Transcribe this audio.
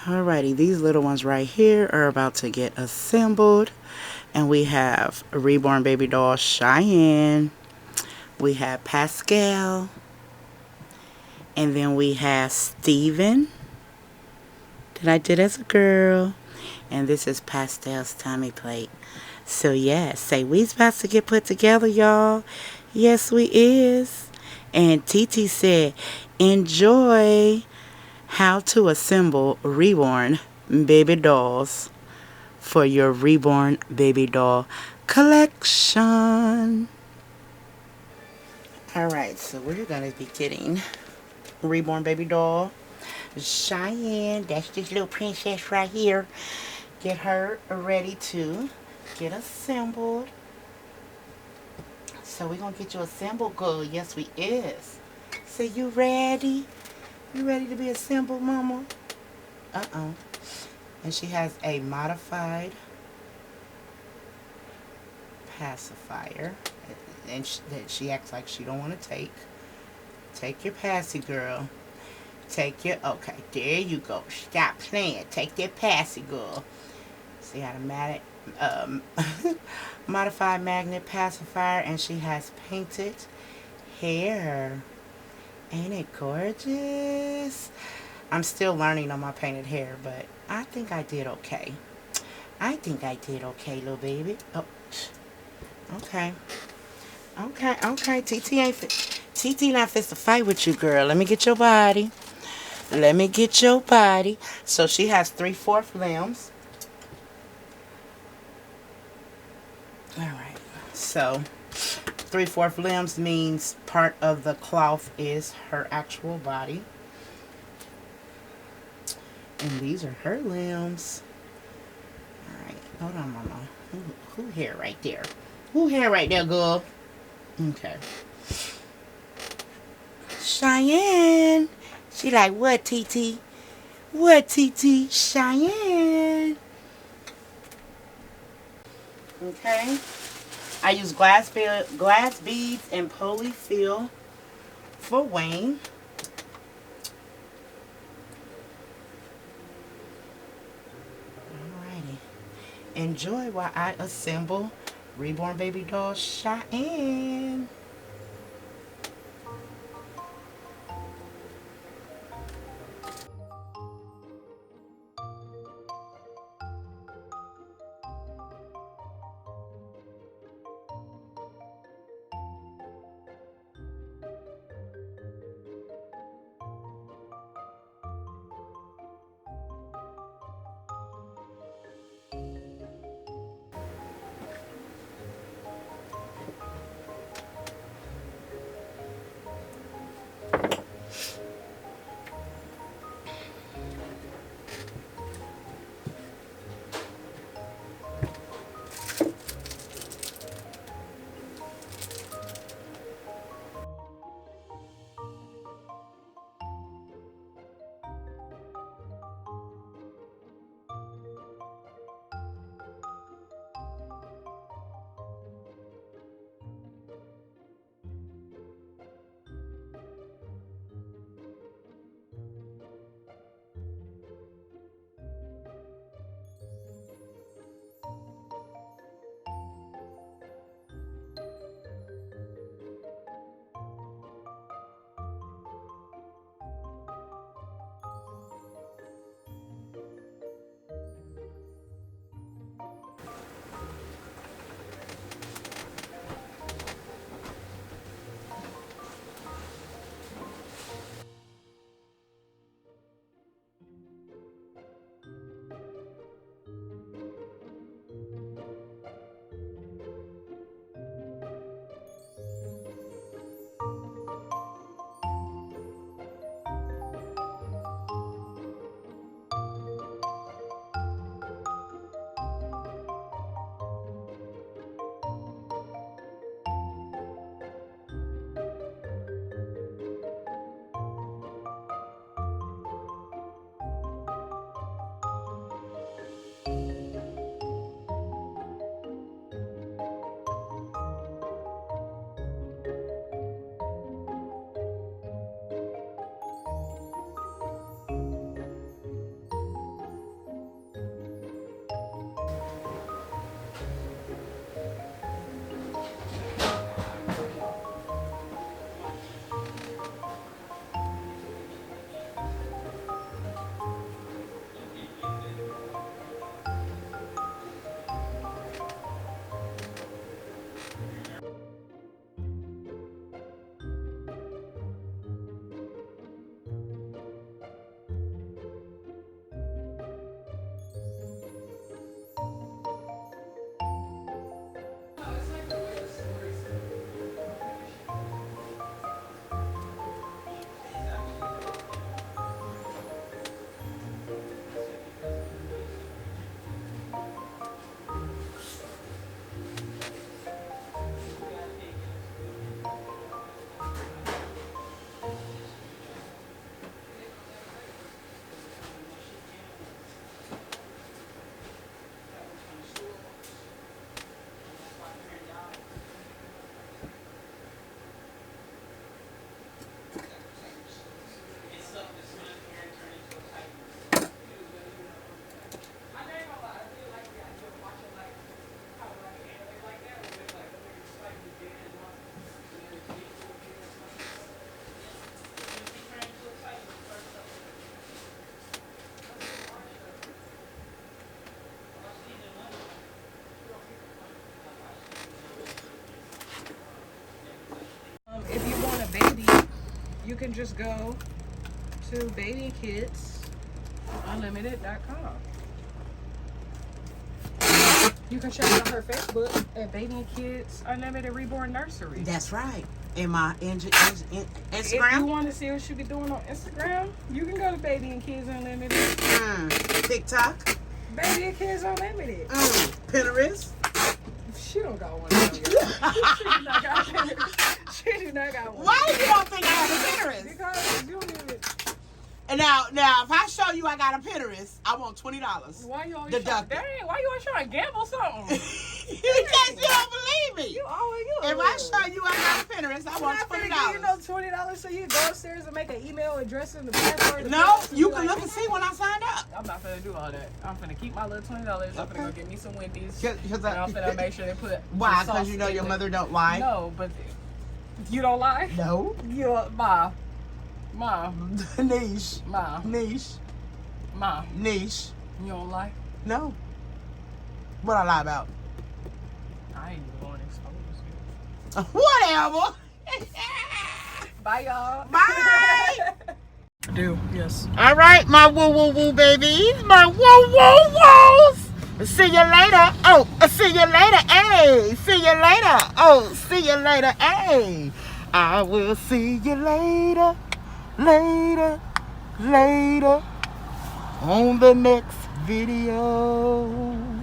Alrighty, these little ones right here are about to get assembled. And we have Reborn Baby Doll Cheyenne. We have Pascal. And then we have Steven that I did as a girl. And this is Pastel's tummy plate. So yeah, say we's about to get put together, y'all. Yes, we is. And Titi said, enjoy how to assemble reborn baby dolls for your reborn baby doll collection. Alright, so we're going to be getting reborn baby doll Cheyenne. That's this little princess right here. Get her ready to get assembled. So we're going to get you assembled, girl. Yes, we is. So you ready? You ready to be assembled, mama? Uh-oh. And she has a modified pacifier. And she acts like she don't want to take. Take your passy, girl. Take your... Okay, there you go. Stop playing. Take that passy, girl. She had a modified magnet pacifier, and she has painted hair. Ain't it gorgeous? I'm still learning on my painted hair, but I think I did okay. I think I did okay, little baby. Oh, okay. Okay. TT not fit to fight with you, girl. Let me get your body. Let me get your body. So she has 3/4 limbs. Alright. So 3/4 limbs means part of the cloth is her actual body. And these are her limbs. Alright. Hold on, mama. Who hair right there? Who hair right there, girl? Okay. Cheyenne. She like, what, TT? What, TT? Cheyenne. Okay. I use glass beads and polyfill for Wayne. Alrighty. Enjoy while I assemble Reborn Baby Doll Cheyenne. can just go to babykidsunlimited.com. You can check out her Facebook at Baby and Kids Unlimited Reborn Nursery. That's right. In my Instagram. If you want to see what she be doing on Instagram, you can go to Baby and Kids Unlimited. TikTok. Baby and Kids Unlimited. Pinterest. She don't got one. She do not got Pinterest. She do not got one. Why you don't think I have a Pinterest? Because you don't even. And now, if I show you I got a Pinterest, I want $20. Why you always Deducted. Dang, why you always trying to gamble something? Because you don't believe me. You always If I show you I got a Pinterest, I want $20. You know $20 so you go upstairs and make an email address and the password. No, you can look and see when I signed up. I'm not finna do all that. I'm finna keep my little $20. I'm finna go get me some Wendy's. And I'm finna make sure they put. Why? Because you know your mother don't lie? No, but you don't lie? No. You Mom. Niche. Mom. Niche. Mom. Niche. You don't lie? No. What I lie about? I ain't even going to expose Whatever. you. Bye, y'all. Bye. I do, yes. All right, my woo babies, my woos. See you later. Oh, see you later. Hey, see you later. Oh, see you later. Hey, I will see you later on the next video.